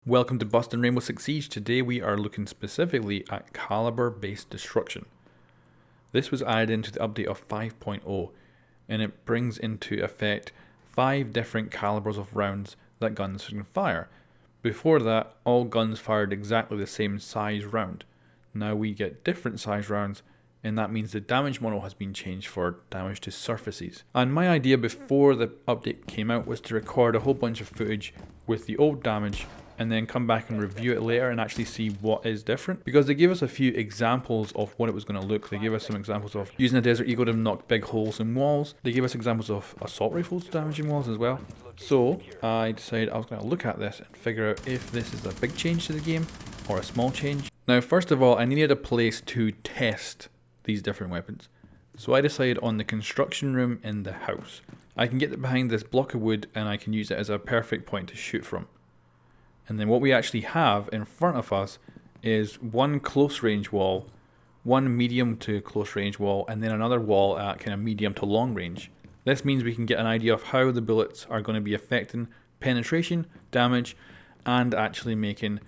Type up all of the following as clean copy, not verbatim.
Welcome to Bustin' Rainbow Six Siege. Today we are looking specifically at caliber-based destruction. This was added into the update of 5.0 and it brings into effect 5 different calibers of rounds that guns can fire. Before that, all guns fired exactly the same size round. Now we get different size rounds, and that means the damage model has been changed for damage to surfaces. And my idea before the update came out was to record a whole bunch of footage with the old damage and then come back and review it later and actually see what is different. Because they gave us a few examples of what it was going to look. They gave us some examples of using a Desert Eagle to knock big holes in walls. They gave us examples of assault rifles damaging walls as well. So I decided I was going to look at this and figure out if this is a big change to the game or a small change. Now first of all, I needed a place to test these different weapons. So I decided on the construction room in the house. I can get behind this block of wood and I can use it as a perfect point to shoot from. And then what we actually have in front of us is one close range wall, one medium to close range wall, and then another wall at kind of medium to long range. This means we can get an idea of how the bullets are going to be affecting penetration, damage, and actually making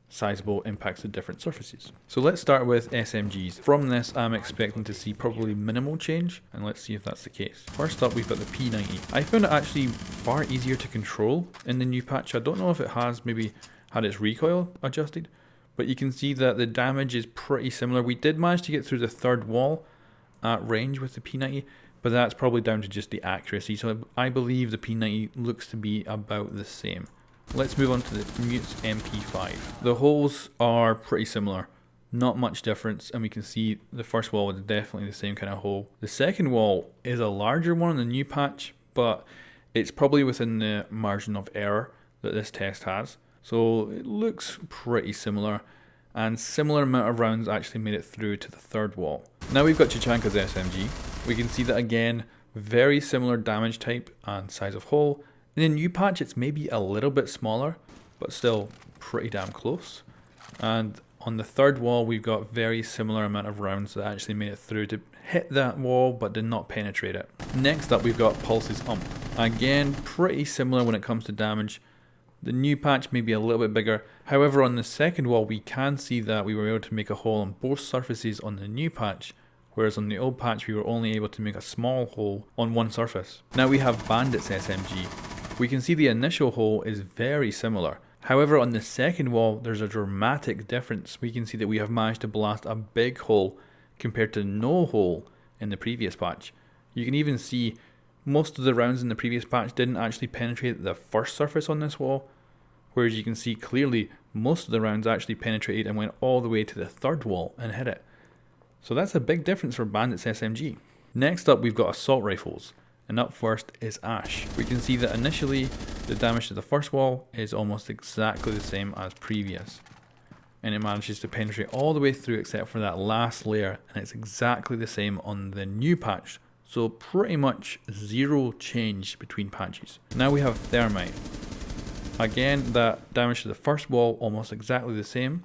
sizable impacts to different surfaces. So let's start with SMGs. From this, I'm expecting to see probably minimal change, and let's see if that's the case. First up, we've got the P90. I found it actually far easier to control in the new patch. I don't know if it has maybe had its recoil adjusted, but you can see that the damage is pretty similar. We did manage to get through the third wall at range with the P90, but that's probably down to just the accuracy. So I believe the P90 looks to be about the same. Let's move on to the Mut's MP5. The holes are pretty similar, not much difference, and we can see the first wall is definitely the same kind of hole. The second wall is a larger one in the new patch, but it's probably within the margin of error that this test has. So it looks pretty similar, and similar amount of rounds actually made it through to the third wall. Now we've got Chichanka's SMG. We can see that again, very similar damage type and size of hole. In the new patch it's maybe a little bit smaller, but still pretty damn close. And on the third wall we've got very similar amount of rounds that actually made it through to hit that wall but did not penetrate it. Next up we've got Pulse's UMP. Again, pretty similar when it comes to damage. The new patch may be a little bit bigger. However, on the second wall we can see that we were able to make a hole on both surfaces on the new patch, whereas on the old patch we were only able to make a small hole on one surface. Now we have Bandit's SMG. We can see the initial hole is very similar. However, on the second wall there's a dramatic difference. We can see that we have managed to blast a big hole compared to no hole in the previous patch. You can even see most of the rounds in the previous patch didn't actually penetrate the first surface on this wall, whereas you can see clearly most of the rounds actually penetrated and went all the way to the third wall and hit it. So that's a big difference for Bandit's SMG. Next up we've got assault rifles. And up first is Ash. We can see that initially the damage to the first wall is almost exactly the same as previous. And it manages to penetrate all the way through except for that last layer, and it's exactly the same on the new patch. So pretty much zero change between patches. Now we have Thermite. Again, that damage to the first wall almost exactly the same.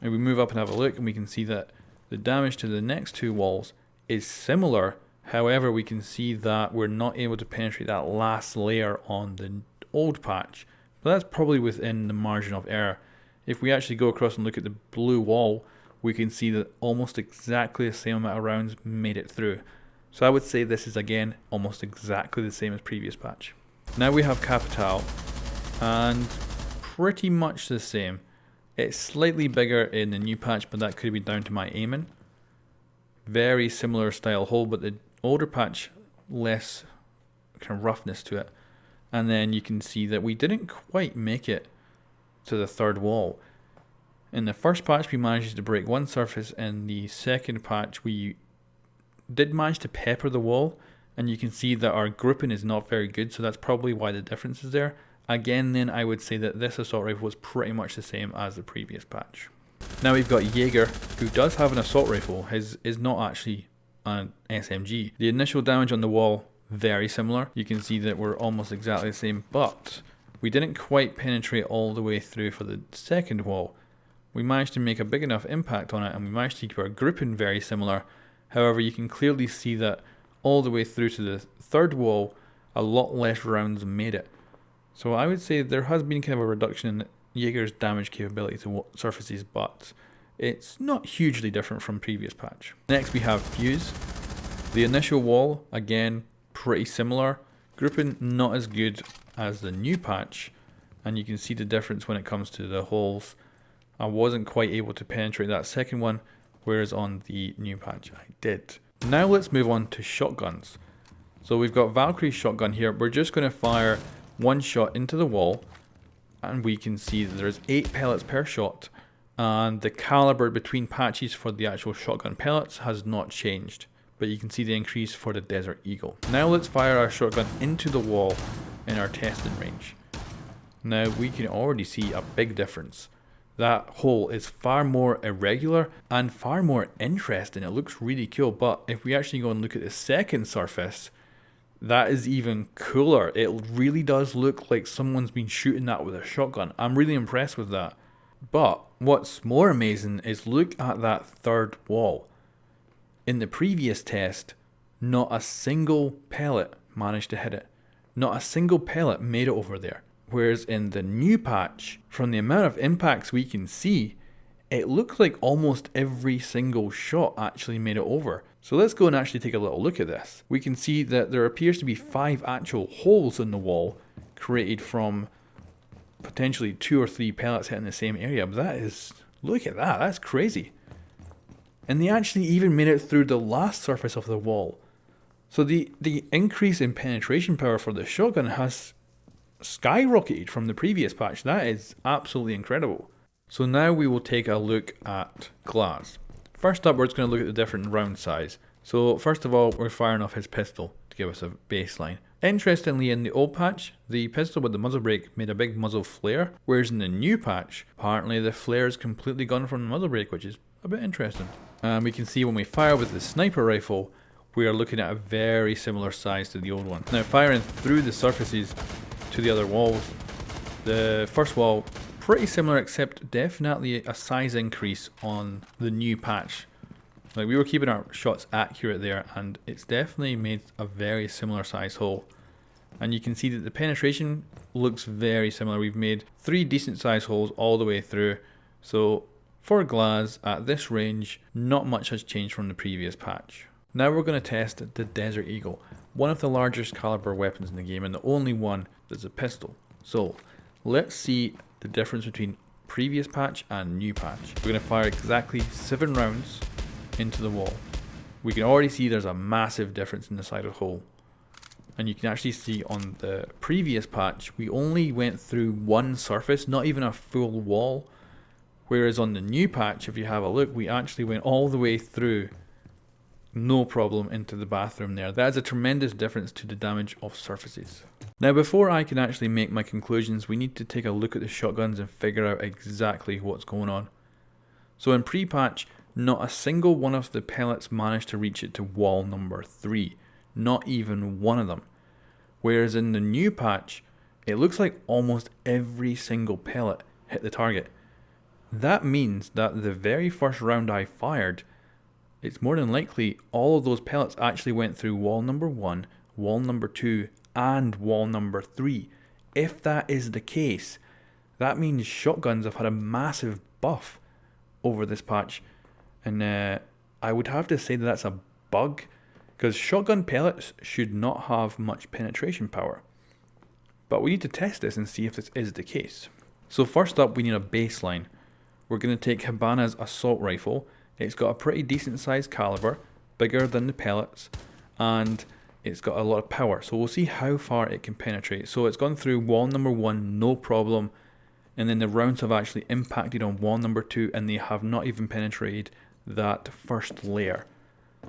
And we move up and have a look and we can see that the damage to the next two walls is similar. However, we can see that we're not able to penetrate that last layer on the old patch, but that's probably within the margin of error. If we actually go across and look at the blue wall, we can see that almost exactly the same amount of rounds made it through. So I would say this is again almost exactly the same as previous patch. Now we have Capital, and pretty much the same. It's slightly bigger in the new patch, but that could be down to my aiming. Very similar style hole, but the older patch less kind of roughness to it. And then you can see that we didn't quite make it to the third wall. In the first patch we managed to break one surface, in the second patch we did manage to pepper the wall, and you can see that our grouping is not very good, so that's probably why the difference is there. Again then I would say that this assault rifle was pretty much the same as the previous patch. Now we've got Jaeger, who does have an assault rifle. His is not actually an SMG. The initial damage on the wall, very similar. You can see that we're almost exactly the same, but we didn't quite penetrate all the way through for the second wall. We managed to make a big enough impact on it and we managed to keep our grouping very similar. However, you can clearly see that all the way through to the third wall, a lot less rounds made it. So I would say there has been kind of a reduction in Jaeger's damage capability to surfaces, but it's not hugely different from previous patch. Next we have Fuse. The initial wall, again, pretty similar. Grouping not as good as the new patch, and you can see the difference when it comes to the holes. I wasn't quite able to penetrate that second one, whereas on the new patch I did. Now let's move on to shotguns. So we've got Valkyrie's shotgun here. We're just going to fire one shot into the wall, and we can see that there's 8 pellets per shot, and the caliber between patches for the actual shotgun pellets has not changed, but you can see the increase for the Desert Eagle. Now let's fire our shotgun into the wall in our testing range. Now we can already see a big difference. That hole is far more irregular and far more interesting. It looks really cool, but if we actually go and look at the second surface, that is even cooler. It really does look like someone's been shooting that with a shotgun. I'm really impressed with that. But what's more amazing is look at that third wall. In the previous test, not a single pellet managed to hit it. Not a single pellet made it over there. Whereas in the new patch, from the amount of impacts we can see, it looks like almost every single shot actually made it over. So let's go and actually take a little look at this. We can see that there appears to be 5 actual holes in the wall created from potentially 2 or 3 pellets hitting the same area. But that is, look at that, that's crazy. And they actually even made it through the last surface of the wall. So the increase in penetration power for the shotgun has skyrocketed from the previous patch. That is absolutely incredible. So now we will take a look at GLAZ. First up, we're just going to look at the different round size. So first of all, we're firing off his pistol to give us a baseline. Interestingly, in the old patch, the pistol with the muzzle brake made a big muzzle flare, whereas in the new patch, apparently the flare is completely gone from the muzzle brake, which is a bit interesting. And we can see when we fire with the sniper rifle, we are looking at a very similar size to the old one. Now firing through the surfaces to the other walls, the first wall pretty similar, except definitely a size increase on the new patch. Like, we were keeping our shots accurate there, and it's definitely made a very similar size hole. And you can see that the penetration looks very similar. We've made 3 decent size holes all the way through. So for GLAZ at this range, not much has changed from the previous patch. Now we're going to test the Desert Eagle, one of the largest caliber weapons in the game and the only one that's a pistol. So let's see the difference between previous patch and new patch. We're going to fire exactly 7 rounds into the wall. We can already see there's a massive difference in the size of the hole. And you can actually see on the previous patch, we only went through 1 surface, not even a full wall. Whereas on the new patch, if you have a look, we actually went all the way through, no problem, into the bathroom there. That is a tremendous difference to the damage of surfaces. Now before I can actually make my conclusions, we need to take a look at the shotguns and figure out exactly what's going on. So in pre-patch, not a single one of the pellets managed to reach it to wall number 3. Not even one of them. Whereas in the new patch, it looks like almost every single pellet hit the target. That means that the very first round I fired, it's more than likely all of those pellets actually went through wall number 1, wall number 2, and wall number 3. If that is the case, that means shotguns have had a massive buff over this patch. And I would have to say that that's a bug, because shotgun pellets should not have much penetration power. But we need to test this and see if this is the case. So first up, we need a baseline. We're going to take Hibana's assault rifle. It's got a pretty decent sized caliber, bigger than the pellets, and it's got a lot of power. So we'll see how far it can penetrate. So it's gone through wall number 1, no problem. And then the rounds have actually impacted on wall number 2, and they have not even penetrated that first layer.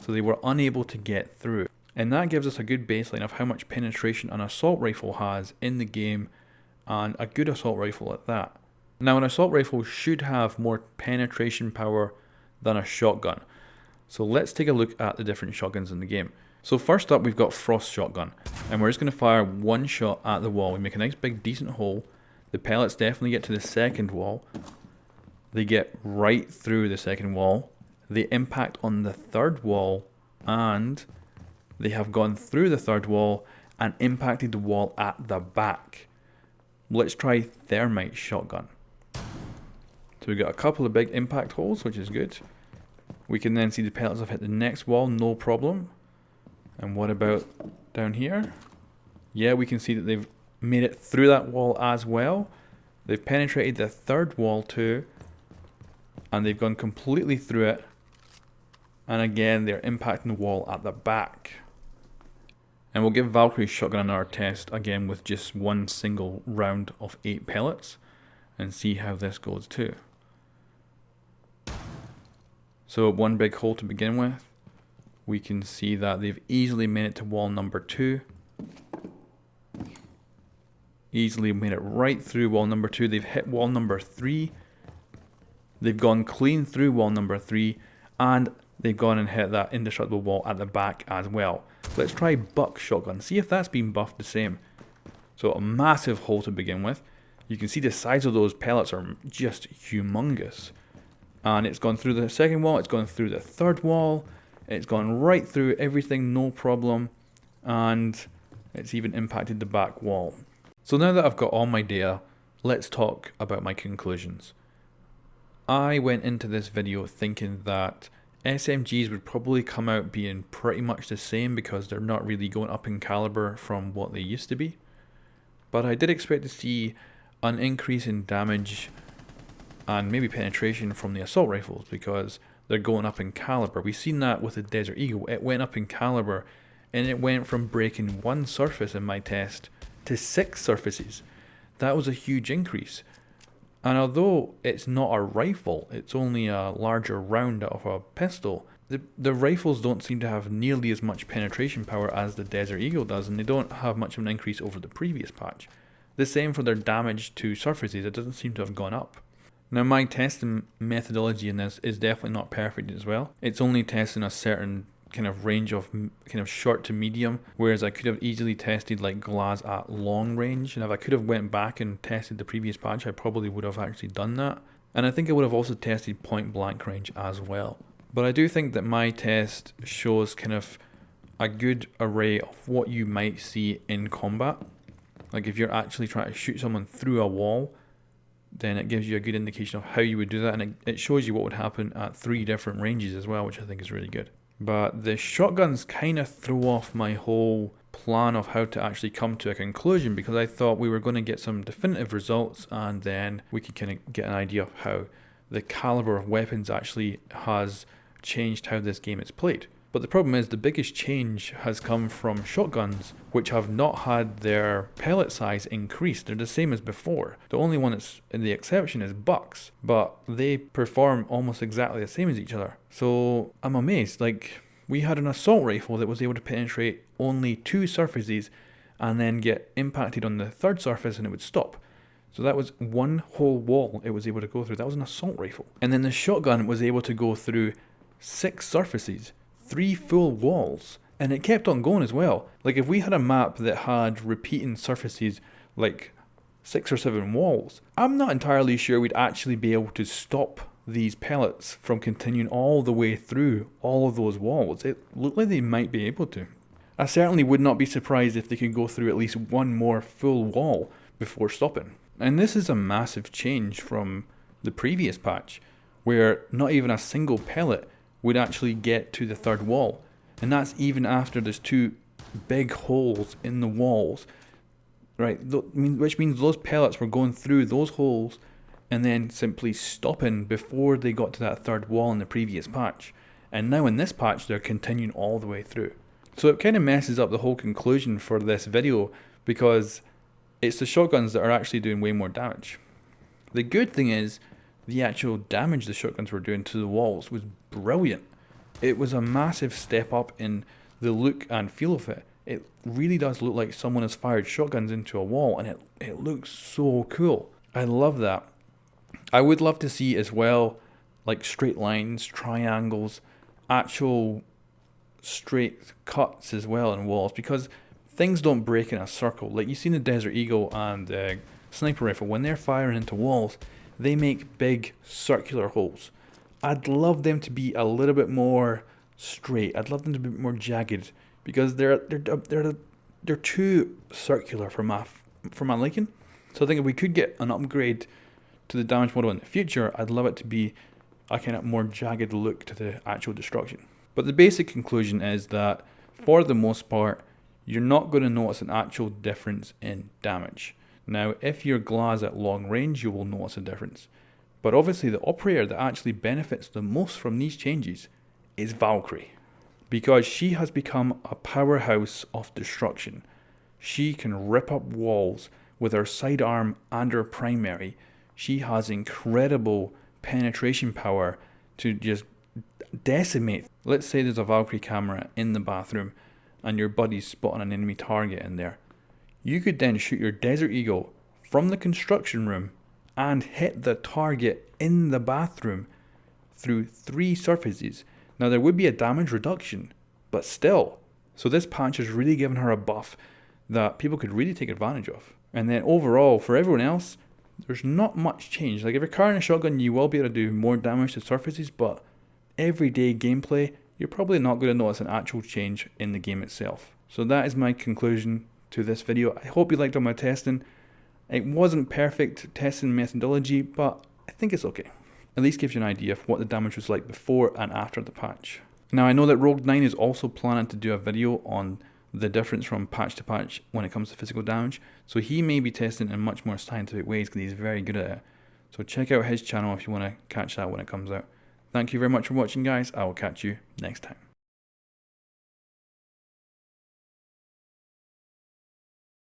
So they were unable to get through. And that gives us a good baseline of how much penetration an assault rifle has in the game, and a good assault rifle at that. Now an assault rifle should have more penetration power than a shotgun. So let's take a look at the different shotguns in the game. So first up, we've got Frost shotgun, and we're just going to fire 1 shot at the wall. We make a nice big decent hole. The pellets definitely get to the second wall. They get right through the second wall. They impact on the third wall, and they have gone through the third wall and impacted the wall at the back. Let's try thermite shotgun. So we got a couple of big impact holes, which is good. We can then see the pellets have hit the next wall, no problem. And what about down here? Yeah, we can see that they've made it through that wall as well. They've penetrated the third wall too. And they've gone completely through it. And again, they're impacting the wall at the back. And we'll give Valkyrie's shotgun another test again with just one single round of 8 pellets. And see how this goes too. So one big hole to begin with. We can see that they've easily made it to wall number 2. Easily made it right through wall number 2. They've hit wall number 3. They've gone clean through wall number 3. And they've gone and hit that indestructible wall at the back as well. Let's try Buck shotgun. See if that's been buffed the same. So a massive hole to begin with. You can see the size of those pellets are just humongous. And it's gone through the second wall. It's gone through the third wall. It's gone right through everything, no problem, and it's even impacted the back wall. So now that I've got all my data, let's talk about my conclusions. I went into this video thinking that SMGs would probably come out being pretty much the same because they're not really going up in caliber from what they used to be. But I did expect to see an increase in damage and maybe penetration from the assault rifles because they're going up in caliber. We've seen that with the Desert Eagle. It went up in caliber and it went from breaking 1 surface in my test to 6 surfaces. That was a huge increase. And although it's not a rifle, it's only a larger round of a pistol, the rifles don't seem to have nearly as much penetration power as the Desert Eagle does, and they don't have much of an increase over the previous patch. The same for their damage to surfaces, it doesn't seem to have gone up. Now my testing methodology in this is definitely not perfect as well. It's only testing a certain kind of range of kind of short to medium, whereas I could have easily tested like GLAZ at long range, and if I could have went back and tested the previous patch I probably would have actually done that. And I think I would have also tested point blank range as well. But I do think that my test shows kind of a good array of what you might see in combat. Like if you're actually trying to shoot someone through a wall, then it gives you a good indication of how you would do that, and it shows you what would happen at 3 different ranges as well, which I think is really good. But the shotguns kind of throw off my whole plan of how to actually come to a conclusion, because I thought we were going to get some definitive results and then we could kind of get an idea of how the caliber of weapons actually has changed how this game is played. But the problem is the biggest change has come from shotguns, which have not had their pellet size increased. They're the same as before. The only one that's the exception is Bucks, but they perform almost exactly the same as each other. So I'm amazed. Like, we had an assault rifle that was able to penetrate only 2 surfaces and then get impacted on the 3rd surface and it would stop. So that was 1 whole wall it was able to go through. That was an assault rifle. And then the shotgun was able to go through 6 surfaces. 3 full walls, and it kept on going as well. Like if we had a map that had repeating surfaces like 6 or 7 walls, I'm not entirely sure we'd actually be able to stop these pellets from continuing all the way through all of those walls. It looked like they might be able to. I certainly would not be surprised if they could go through at least 1 more full wall before stopping. And this is a massive change from the previous patch, where not even a single pellet would actually get to the 3rd wall. And that's even after there's 2 big holes in the walls, right? Which means those pellets were going through those holes and then simply stopping before they got to that 3rd wall in the previous patch. And now in this patch, they're continuing all the way through. So it kind of messes up the whole conclusion for this video, because it's the shotguns that are actually doing way more damage. The good thing is, the actual damage the shotguns were doing to the walls was brilliant. It was a massive step up in the look and feel of it. It really does look like someone has fired shotguns into a wall, and it looks so cool. I love that. I would love to see as well, like straight lines, triangles, actual straight cuts as well in walls, because things don't break in a circle. Like you see in the Desert Eagle and Sniper Rifle, when they're firing into walls, they make big circular holes. I'd love them to be a little bit more straight. I'd love them to be more jagged, because they're too circular for my liking. So I think if we could get an upgrade to the damage model in the future, I'd love it to be a kind of more jagged look to the actual destruction. But the basic conclusion is that for the most part, you're not going to notice an actual difference in damage. Now, if you're GLAZ at long range, you will notice a difference. But obviously the operator that actually benefits the most from these changes is Valkyrie, because she has become a powerhouse of destruction. She can rip up walls with her sidearm and her primary. She has incredible penetration power to just decimate. Let's say there's a Valkyrie camera in the bathroom and your buddy's spotting an enemy target in there. You could then shoot your Desert Eagle from the construction room and hit the target in the bathroom through 3 surfaces. Now there would be a damage reduction, but still. So this patch has really given her a buff that people could really take advantage of. And then overall, for everyone else, there's not much change. Like if you're carrying a shotgun, you will be able to do more damage to surfaces, but everyday gameplay, you're probably not going to notice an actual change in the game itself. So that is my conclusion to this video. I hope you liked all my testing. It wasn't perfect testing methodology, but I think it's okay. At least gives you an idea of what the damage was like before and after the patch. Now I know that Rogue 9 is also planning to do a video on the difference from patch to patch when it comes to physical damage, so he may be testing in much more scientific ways because he's very good at it. So check out his channel if you want to catch that when it comes out. Thank you very much for watching, guys. I will catch you next time.